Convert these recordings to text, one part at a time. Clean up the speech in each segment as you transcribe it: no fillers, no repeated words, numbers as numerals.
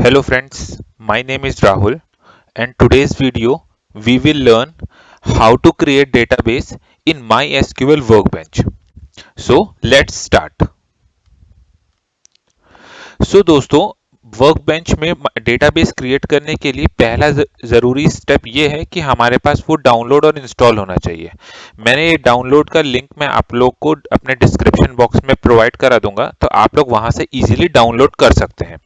Hello friends, my name is Rahul and today's video we will learn how to create database in MySQL Workbench. So let's start. दोस्तों workbench में database create करने के लिए पहला ज़रूरी step ये है कि हमारे पास वो डाउनलोड और इंस्टॉल होना चाहिए। मैंने ये डाउनलोड का लिंक मैं आप लोग को अपने डिस्क्रिप्शन बॉक्स में प्रोवाइड करा दूंगा, तो आप लोग वहां से इजीली डाउनलोड कर सकते हैं।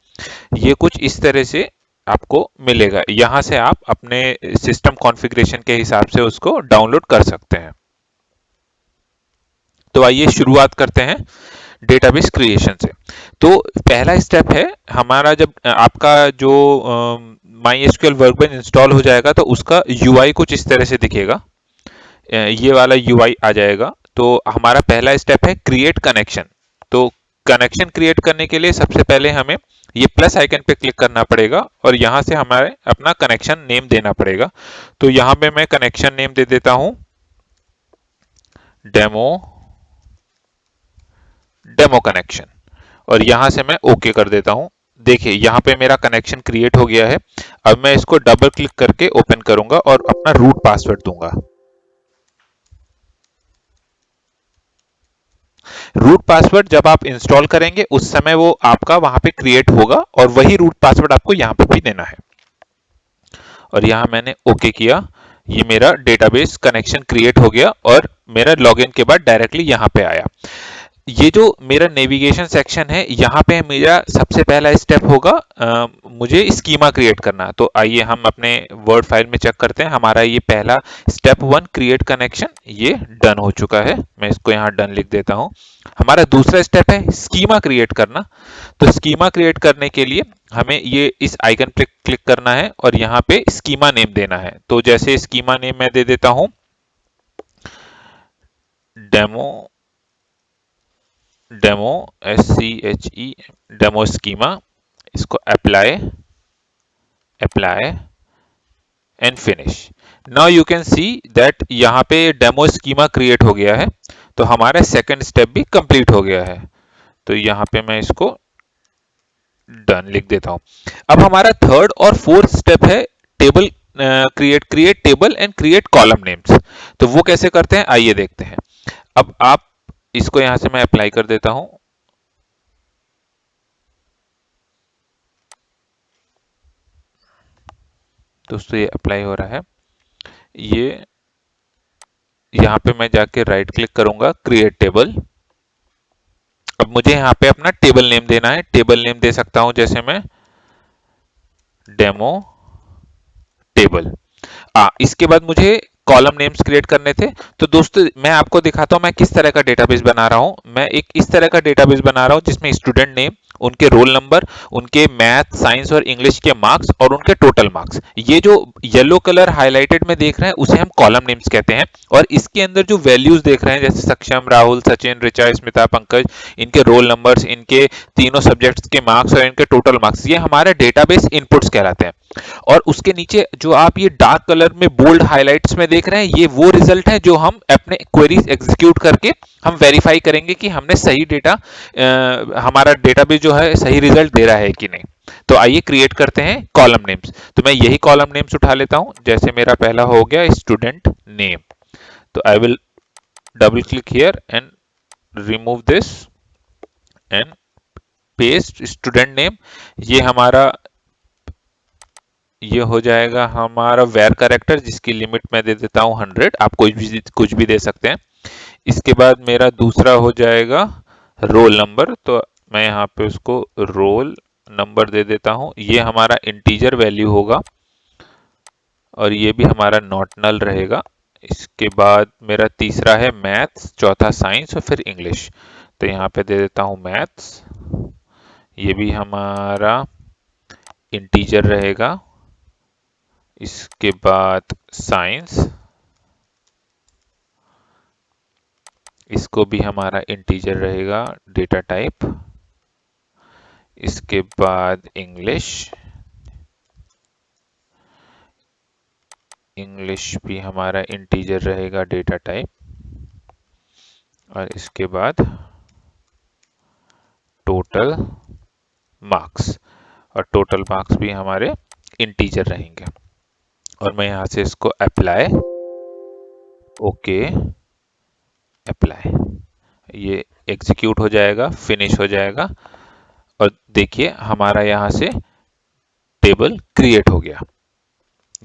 ये कुछ इस तरह से आपको मिलेगा, यहाँ से आप अपने सिस्टम कॉन्फ़िगरेशन के हिसाब से उसको डाउनलोड कर सकते हैं। तो आइए शुरुआत करते हैं डेटाबेस क्रिएशन से। तो पहला स्टेप है हमारा, जब आपका जो माई एसक्यूएल वर्कबेंच इंस्टॉल हो जाएगा तो उसका यूआई कुछ इस तरह से दिखेगा। ये वाला यूआई आ जाएगा। तो हमारा पहला स्टेप है क्रिएट कनेक्शन। तो कनेक्शन क्रिएट करने के लिए सबसे पहले हमें ये प्लस आइकन पे क्लिक करना पड़ेगा और यहाँ से हमारे अपना कनेक्शन नेम देना पड़ेगा। तो यहाँ पे मैं कनेक्शन नेम दे देता हूँ डेमो डेमो कनेक्शन और यहां से मैं ओके कर देता हूं। देखिए यहाँ पे मेरा कनेक्शन क्रिएट हो गया है। अब मैं इसको डबल क्लिक करके ओपन करूंगा और अपना रूट पासवर्ड दूंगा। रूट पासवर्ड जब आप इंस्टॉल करेंगे उस समय वो आपका वहां पे क्रिएट होगा और वही रूट पासवर्ड आपको यहाँ पे भी देना है। और यहाँ मैंने ओके किया। ये मेरा डेटाबेस कनेक्शन क्रिएट हो गया और मेरा लॉगिन के बाद डायरेक्टली यहाँ पे आया। ये जो मेरा नेविगेशन सेक्शन है, यहाँ पे मेरा सबसे पहला स्टेप होगा मुझे स्कीमा क्रिएट करना। तो आइए हम अपने वर्ड फाइल में चेक करते हैं। हमारा ये पहला स्टेप 1 क्रिएट कनेक्शन ये डन हो चुका है। मैं इसको यहाँ डन लिख देता हूँ। हमारा दूसरा स्टेप है स्कीमा क्रिएट करना। तो स्कीमा क्रिएट करने के लिए हमें ये इस आइकन पे क्लिक करना है और यहाँ पे स्कीमा नेम देना है। तो जैसे स्कीमा नेम मैं दे देता हूँ demo demo SCHE demo schema. इसको apply apply and finish. Now you can see that यहाँ पे डेमो स्कीमा क्रिएट हो गया है। तो हमारा सेकंड स्टेप भी कंप्लीट हो गया है। तो यहाँ पे मैं इसको डन लिख देता हूँ। अब हमारा थर्ड और फोर्थ स्टेप है table create table and create column names. तो वो कैसे करते हैं आइए देखते हैं। अब आप इसको यहां से मैं अप्लाई कर देता हूं। दोस्तों ये अप्लाई हो रहा है। ये यहाँ पे मैं जाके राइट क्लिक करूंगा क्रिएट टेबल। अब मुझे यहाँ पे अपना टेबल नेम देना है। टेबल नेम दे सकता हूं जैसे मैं डेमो टेबल। इसके बाद मुझे कॉलम नेम्स क्रिएट करने थे। तो दोस्तों मैं आपको दिखाता हूं मैं किस तरह का डेटाबेस बना रहा हूं। मैं एक इस तरह का डेटाबेस बना रहा हूं जिसमें स्टूडेंट नेम, उनके रोल नंबर, उनके मैथ साइंस और इंग्लिश के मार्क्स और उनके टोटल मार्क्स, ये जो येलो कलर हाईलाइटेड में देख रहे हैं उसे हम कॉलम नेम्स कहते हैं। और इसके अंदर जो वैल्यूज देख रहे हैं जैसे सक्षम, राहुल, सचिन, ऋचा, स्मिता, पंकज, इनके रोल नंबर्स, इनके तीनों सब्जेक्ट्स के मार्क्स और इनके टोटल मार्क्स, ये हमारे डेटाबेस इनपुट्स कहलाते हैं। और उसके नीचे जो आप ये डार्क कलर में बोल्ड हाइलाइट्स में देख रहे हैं ये वो रिजल्ट है जो हम अपने क्वेरीज एग्जीक्यूट करके हम वेरीफाई करेंगे कि हमने सही डेटा, हमारा डेटाबेस जो है सही रिजल्ट दे रहा है कि नहीं। तो आइए क्रिएट करते हैं कॉलम नेम्स। तो मैं यही कॉलम नेम्स उठा लेता हूं। जैसे मेरा पहला हो गया स्टूडेंट नेम। तो I will double click here and remove this and paste student name. ये हमारा ये हो जाएगा हमारा वेर कैरेक्टर जिसकी लिमिट मैं दे देता हूं 100। आप कुछ भी दे सकते हैं। इसके बाद मेरा दूसरा हो जाएगा रोल नंबर। तो मैं यहाँ पे उसको रोल नंबर दे देता हूं। ये हमारा इंटीजर वैल्यू होगा और ये भी हमारा नॉट नल रहेगा। इसके बाद मेरा तीसरा है मैथ्स, चौथा साइंस और फिर इंग्लिश। तो यहाँ पे दे देता हूं मैथ्स। ये भी हमारा इंटीजर रहेगा। इसके बाद साइंस, इसको भी हमारा इंटीजर रहेगा डेटा टाइप। इसके बाद इंग्लिश, इंग्लिश भी हमारा इंटीजर रहेगा डेटा टाइप। और इसके बाद टोटल मार्क्स। और टोटल मार्क्स भी हमारे इंटीजर रहेंगे। और मैं यहाँ से इसको अप्लाई, ओके, अप्लाई, ये एग्जीक्यूट हो जाएगा, फिनिश हो जाएगा और देखिए हमारा यहाँ से टेबल क्रिएट हो गया।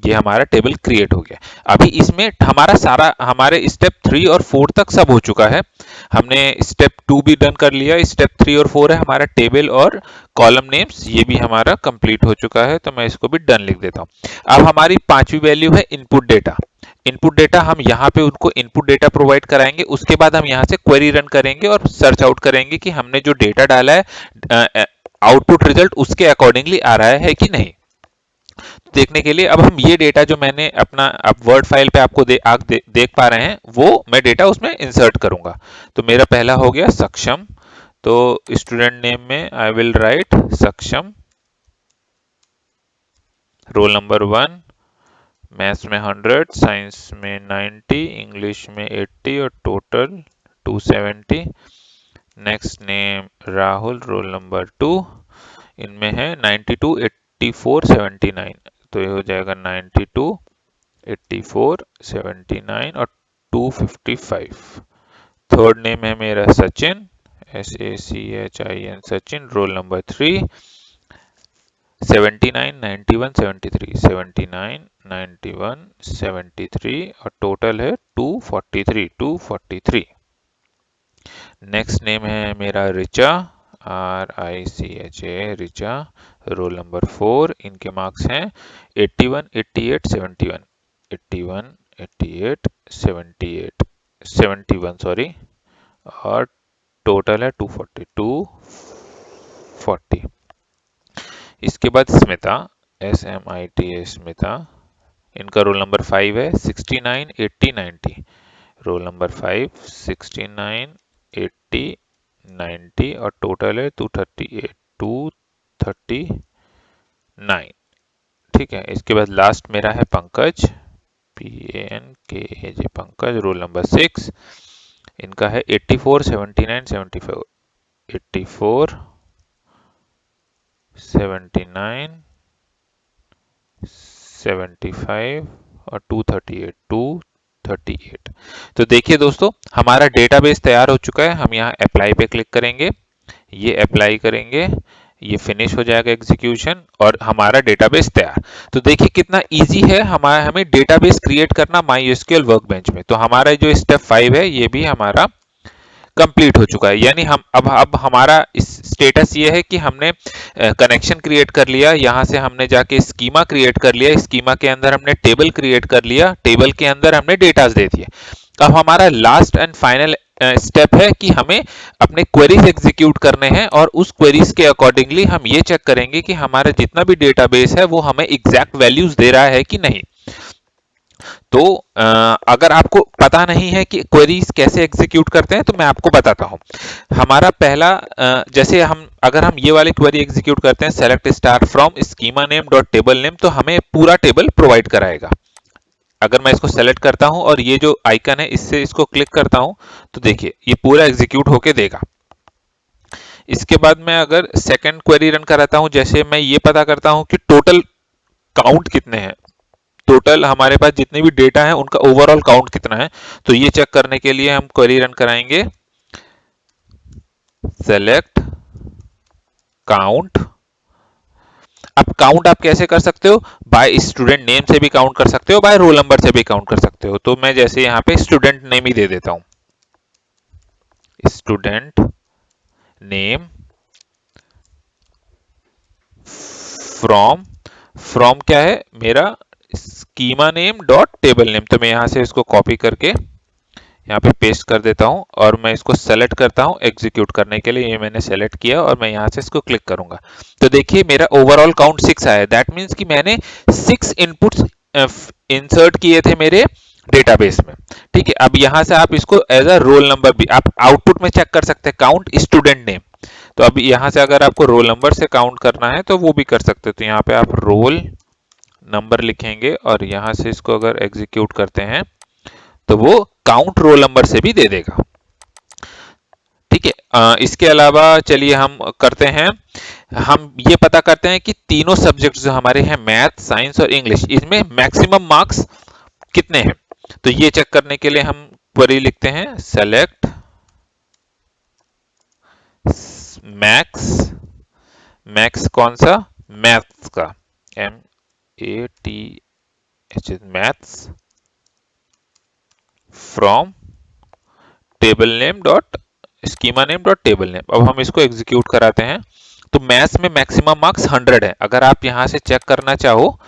ये हमारा टेबल क्रिएट हो गया। अभी इसमें हमारा सारा, हमारे स्टेप 3 और 4 तक सब हो चुका है। हमने स्टेप 2 भी डन कर लिया, स्टेप 3 और 4 है हमारा टेबल और कॉलम नेम्स, ये भी हमारा कंप्लीट हो चुका है। तो मैं इसको भी डन लिख देता हूँ। अब हमारी पांचवी वैल्यू है इनपुट डेटा। इनपुट डेटा हम यहाँ पे उनको इनपुट डेटा प्रोवाइड कराएंगे, उसके बाद हम यहाँ से क्वेरी रन करेंगे और सर्च आउट करेंगे कि हमने जो डेटा डाला है आउटपुट रिजल्ट उसके अकॉर्डिंगली आ रहा है कि नहीं। देखने के लिए अब हम ये डेटा जो मैंने अपना अब वर्ड फाइल पे आपको आप देख पा रहे हैं, वो मैं डेटा उसमें इंसर्ट करूंगा। तो मेरा पहला हो गया सक्षम, तो स्टूडेंट नेम में आई विल राइट सक्षम, रोल नंबर 1, मैथ्स में 100, साइंस में 90, इंग्लिश में 80 और total 270। Next name Rahul, roll number 2, इनमें है 92, 84, 79, तो ये हो जाएगा 92, 84, 79 और 255। थर्ड नेम है मेरा Sachin, SACHIN Sachin, roll number 3, 79, 91, 73, 79, 91, 73 और टोटल है 243। नेक्स्ट नेम है मेरा Richa, RICHA, Richa, roll number 4, इनके मार्क्स हैं 81, 88, 71, 81, 88, 78, 71 सॉरी, और टोटल है 240। इसके बाद स्मिता, SMITA स्मिता, इनका रोल नंबर 5 है 69, 80, 90, रोल नंबर 5, 69, 80, 90 और टोटल है 238, 239। ठीक है, इसके बाद लास्ट मेरा है Pankaj, PANKAJ Pankaj, roll number 6, इनका है 84, 79, 74, 84, 79, 75 और 238। तो देखिए दोस्तों, हमारा डेटाबेस तैयार हो चुका है। हम यहाँ अप्लाई पे क्लिक करेंगे, ये अप्लाई करेंगे, ये फिनिश हो जाएगा एग्जीक्यूशन और हमारा डेटाबेस तैयार। तो देखिए कितना इजी है हमें डेटाबेस क्रिएट करना MySQL वर्कबेंच में। तो हमारा जो स्टेप 5 है ये भी हमारा कंप्लीट हो चुका है। यानी हम अब हमारा स्टेटस ये है कि हमने कनेक्शन क्रिएट कर लिया, यहाँ से हमने जाके स्कीमा क्रिएट कर लिया, स्कीमा के अंदर हमने टेबल क्रिएट कर लिया, टेबल के अंदर हमने डेटास दे दिए। अब हमारा लास्ट एंड फाइनल स्टेप है कि हमें अपने क्वेरीज एग्जीक्यूट करने हैं और उस क्वेरीज के अकॉर्डिंगली हम ये चेक करेंगे कि हमारा जितना भी डेटाबेस है वो हमें एग्जैक्ट वैल्यूज दे रहा है कि नहीं। तो अगर आपको पता नहीं है कि क्वेरीज कैसे एग्जीक्यूट करते हैं तो मैं आपको बताता हूं। हमारा पहला जैसे अगर हम ये वाली क्वेरी एग्जीक्यूट करते हैं, select star from schema name dot table name, तो हमें पूरा टेबल प्रोवाइड कराएगा। अगर मैं इसको सेलेक्ट करता हूं और ये जो आइकन है इससे इसको क्लिक करता हूं तो देखिए ये पूरा एग्जीक्यूट होके देगा। इसके बाद मैं अगर सेकंड क्वेरी रन कराता हूं, जैसे मैं ये पता करता हूं कि टोटल काउंट कितने हैं, टोटल हमारे पास जितने भी डेटा है उनका ओवरऑल काउंट कितना है, तो ये चेक करने के लिए हम क्वेरी रन कराएंगे सेलेक्ट काउंट। अब काउंट आप कैसे कर सकते हो, बाय स्टूडेंट नेम से भी काउंट कर सकते हो, बाय रोल नंबर से भी काउंट कर सकते हो। तो मैं जैसे यहाँ पे स्टूडेंट नेम ही दे देता हूं, स्टूडेंट नेम फ्रॉम क्या है मेरा schema name dot table name, तो मैं यहां से इसको कॉपी करके यहाँ पे पेस्ट कर देता हूं और मैं इसको सेलेक्ट करता हूं एग्जीक्यूट करने के लिए। ये मैंने सेलेक्ट किया और मैं यहां से इसको क्लिक करूंगा तो देखिए मेरा ओवरऑल काउंट 6 आया। दैट मीन्स कि मैंने 6 इनपुट्स इंसर्ट किए थे मेरे डेटाबेस में। ठीक है, अब यहां से आप इसको एज अ रोल नंबर भी आप आउटपुट में चेक कर सकते हैं, काउंट स्टूडेंट नेम। तो अब यहां से अगर आपको रोल नंबर से काउंट करना है तो वो भी कर सकते हो। तो यहाँ पे आप रोल नंबर लिखेंगे और यहां से इसको अगर एग्जीक्यूट करते हैं तो वो काउंट रोल नंबर से भी दे देगा। ठीक है, इसके अलावा चलिए हम करते हैं हम ये पता करते हैं कि तीनों सब्जेक्ट जो हमारे हैं, मैथ, साइंस और इंग्लिश, इसमें मैक्सिमम मार्क्स कितने हैं। तो ये चेक करने के लिए हम क्वेरी लिखते हैं सेलेक्ट मैक्स, मैक्स कौन सा, मैथ्स का, MATH, maths from table name dot schema name dot table name. अब हम इसको एग्जीक्यूट कराते हैं। तो मैथ्स में मैक्सिमम मार्क्स 100 है। अगर आप यहां से चेक करना चाहो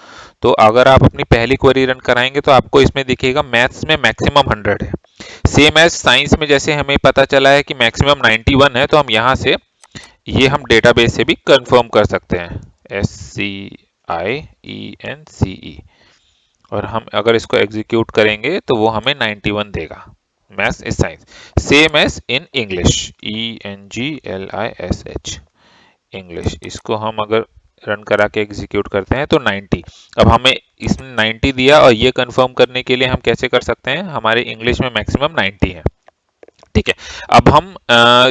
तो अगर आप अपनी पहली क्वेरी रन कराएंगे तो आपको इसमें दिखेगा मैथ्स में मैक्सिमम 100 है। सेम एज साइंस में जैसे हमें पता चला है कि मैक्सिमम 91 है, तो हम यहां से ये हम डेटाबेस से भी कंफर्म कर सकते हैं, SCIENCE, और हम अगर इसको एग्जीक्यूट करेंगे तो वो हमें 91 देगा। Maths is science. Same as in English, ENGLISH, English, इसको हम अगर रन करा के एग्जीक्यूट करते हैं तो 90। अब हमें इसने 90 दिया और ये कंफर्म करने के लिए हम कैसे कर सकते हैं, हमारे इंग्लिश में मैक्सिमम 90 है। ठीक है, अब हम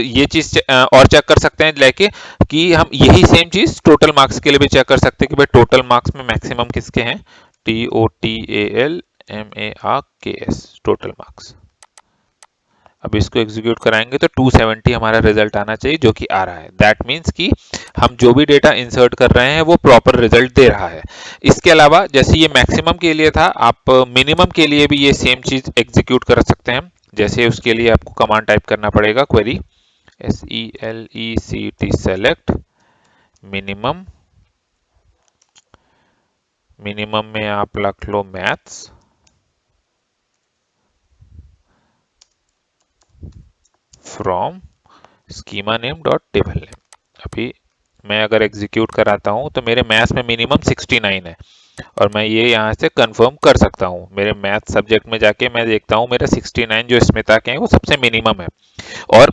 ये चीज और चेक कर सकते हैं लेके कि हम यही सेम चीज टोटल मार्क्स के लिए भी चेक कर सकते हैं कि भाई टोटल मार्क्स में मैक्सिमम किसके हैं, TOTALMARKS, टोटल मार्क्स। अब इसको एग्जीक्यूट कराएंगे तो 270 हमारा रिजल्ट आना चाहिए, जो कि आ रहा है। दैट मीन्स कि हम जो भी डेटा इंसर्ट कर रहे हैं वो प्रॉपर रिजल्ट दे रहा है। इसके अलावा जैसे ये मैक्सिमम के लिए था, आप मिनिमम के लिए भी ये सेम चीज एग्जीक्यूट कर सकते हैं। जैसे उसके लिए आपको कमांड टाइप करना पड़ेगा, query SELECT select minimum, minimum में आप रख लो maths from schema name dot table name. अभी मैं अगर एग्जीक्यूट कराता हूं तो मेरे मैथ्स में मिनिमम 69 है, और मैं ये यहाँ से कंफर्म कर सकता हूँ। मेरे मैथ सब्जेक्ट में जाके मैं देखता हूँ मेरा 69 जो स्मिता के हैं वो सबसे मिनिमम है। और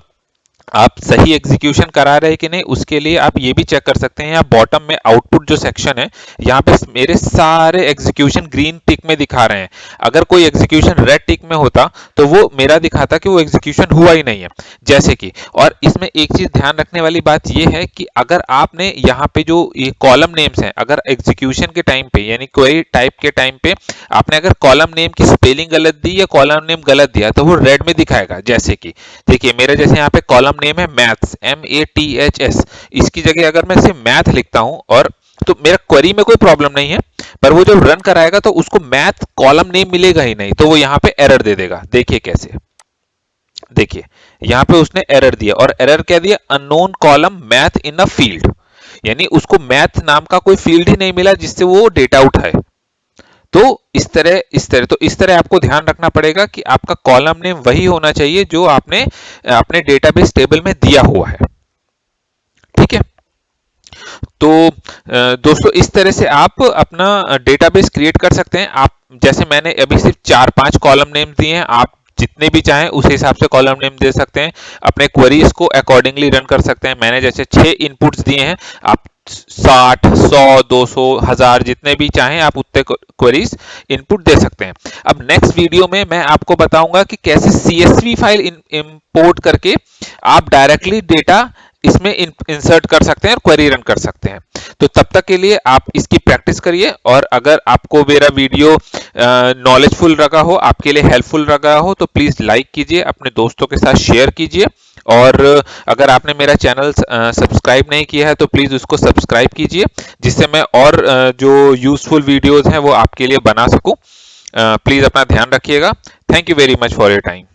आप सही एग्जीक्यूशन करा रहे हैं कि नहीं, उसके लिए आप ये भी चेक कर सकते हैं। यहाँ बॉटम में आउटपुट जो सेक्शन है, यहाँ पे मेरे सारे एग्जीक्यूशन ग्रीन टिक में दिखा रहे हैं। अगर कोई एग्जीक्यूशन रेड टिक में होता तो वो मेरा दिखाता कि वो एग्जीक्यूशन हुआ ही नहीं है, जैसे कि। और इसमें एक चीज ध्यान रखने वाली बात ये है कि अगर आपने यहाँ पे जो ये कॉलम नेम्स हैं, अगर एग्जीक्यूशन के टाइम पे यानी क्वेरी टाइप के टाइम पे आपने अगर कॉलम नेम की स्पेलिंग गलत दी या कॉलम नेम गलत दिया तो वो रेड में दिखाएगा। जैसे कि देखिए मेरे जैसे यहाँ पे कॉलम नेम है मैथ्स, MATHS, इसकी जगह अगर मैं सिर्फ मैथ लिखता हूं और तो मेरा क्वेरी में कोई प्रॉब्लम नहीं है, पर वो जब रन कराएगा तो उसको मैथ कॉलम नेम मिलेगा ही नहीं, तो वो यहाँ पे एरर दे देगा। देखिए कैसे, देखिए यहाँ पे उसने एरर दिया, और एरर क्या दिया, unknown column math in a field, यानी उसको मैथ नाम का कोई फील्ड ही नहीं मिला जिससे वो डेटा उठाए। तो इस तरह आपको ध्यान रखना पड़ेगा कि आपका कॉलम नेम वही होना चाहिए जो आपने अपने डेटाबेस टेबल में दिया हुआ है। ठीक है, तो दोस्तों इस तरह से आप अपना डेटाबेस क्रिएट कर सकते हैं। आप जैसे मैंने अभी सिर्फ 4-5 कॉलम नेम दिए हैं, आप जितने भी चाहें उस हिसाब से कॉलम नेम दे सकते हैं, अपने क्वेरीज को अकॉर्डिंगली रन कर सकते हैं। मैंने जैसे 6 इनपुट्स दिए हैं, आप 60, 100, 200, 1000 जितने भी चाहें आप उतने क्वेरीज इनपुट दे सकते हैं। अब नेक्स्ट वीडियो में मैं आपको बताऊंगा कि कैसे CSV फाइल इंपोर्ट करके आप डायरेक्टली डेटा इसमें इंसर्ट कर सकते हैं और क्वेरी रन कर सकते हैं। तो तब तक के लिए आप इसकी प्रैक्टिस करिए, और अगर आपको मेरा वीडियो नॉलेजफुल लगा हो, आपके लिए हेल्पफुल लगा हो, तो प्लीज लाइक कीजिए, अपने दोस्तों के साथ शेयर कीजिए। और अगर आपने मेरा चैनल सब्सक्राइब नहीं किया है तो प्लीज उसको सब्सक्राइब कीजिए, जिससे मैं और जो यूजफुल वीडियोस हैं वो आपके लिए बना सकूं। प्लीज अपना ध्यान रखिएगा। Thank you very much for your time.